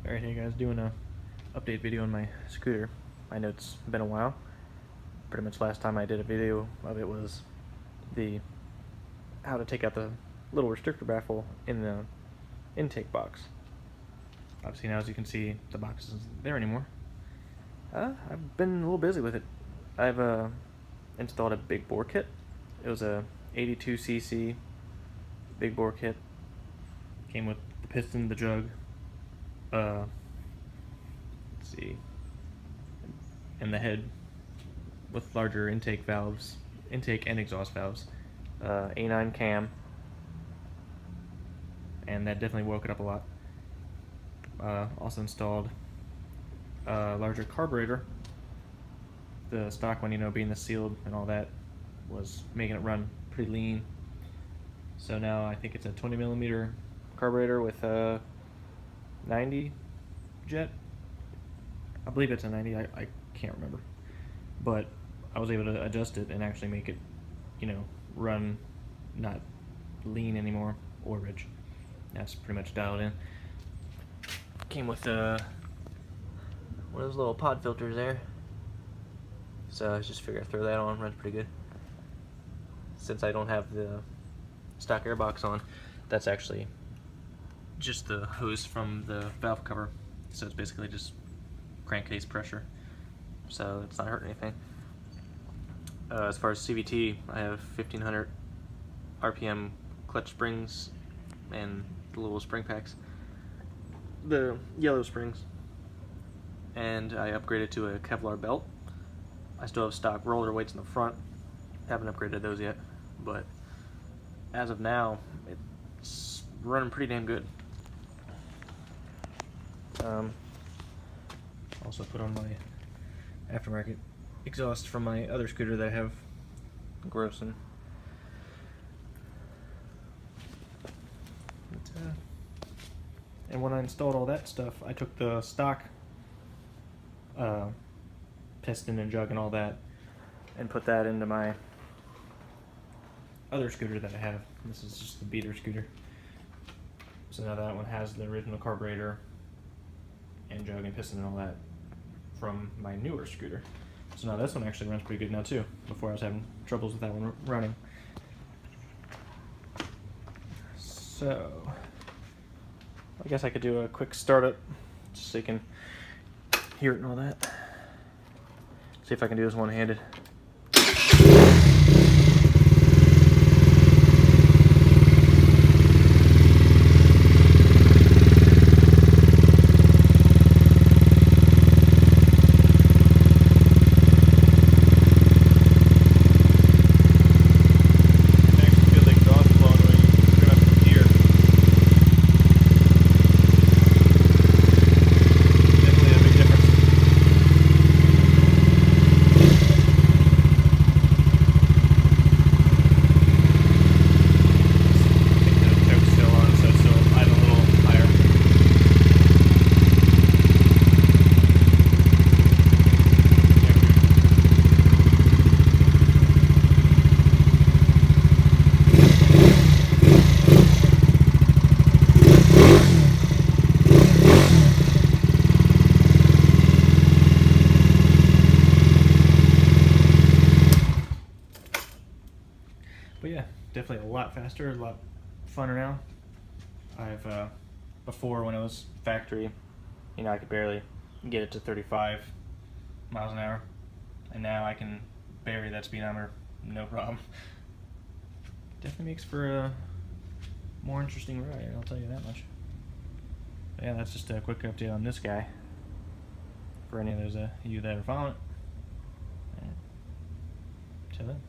Alright, hey guys, doing a update video on my scooter. I know it's been a while. Pretty much last time I did a video of it was the how to take out the little restrictor baffle in the intake box. Obviously now, as you can see, the box isn't there anymore. I've been a little busy with it. I've installed a big bore kit. It was a 82cc big bore kit. Came with the piston, the jug, let's see, and the head with larger intake valves, intake and exhaust valves, A9 cam, and that definitely woke it up a lot. Also installed a larger carburetor. The stock one, you know, being the sealed and all that, was making it run pretty lean. So now I think it's a 20mm carburetor with a 90 jet. I believe it's a 90, I can't remember. But I was able to adjust it and actually make it, you know, run not lean anymore or rich. That's pretty much dialed in. Came with one of those little pod filters there. So I just figured I'd throw that on, runs pretty good. Since I don't have the stock air box on, that's actually just the hose from the valve cover. So it's basically just crankcase pressure. So it's not hurting anything. As far as CVT, I have 1500 RPM clutch springs and the little spring packs. The yellow springs. And I upgraded to a Kevlar belt. I still have stock roller weights in the front. Haven't upgraded those yet, but as of now, it's running pretty damn good. Also put on my aftermarket exhaust from my other scooter that I have grossing. And when I installed all that stuff, I took the stock piston and jug and all that and put that into my other scooter that I have. This is just the beater scooter. So now that one has the original carburetor and jug and piston and all that from my newer scooter. So now this one actually runs pretty good now too. Before I was having troubles with that one running. So I guess I could do a quick startup just so you can hear it and all that. See if I can do this one-handed. But yeah, definitely a lot faster, a lot funner now. I've before, when it was factory, you know, I could barely get it to 35 miles an hour, and now I can bury that speedometer no problem. Definitely makes for a more interesting ride, I'll tell you that much. But yeah, that's just a quick update on this guy for any of those you that are following it. Till then.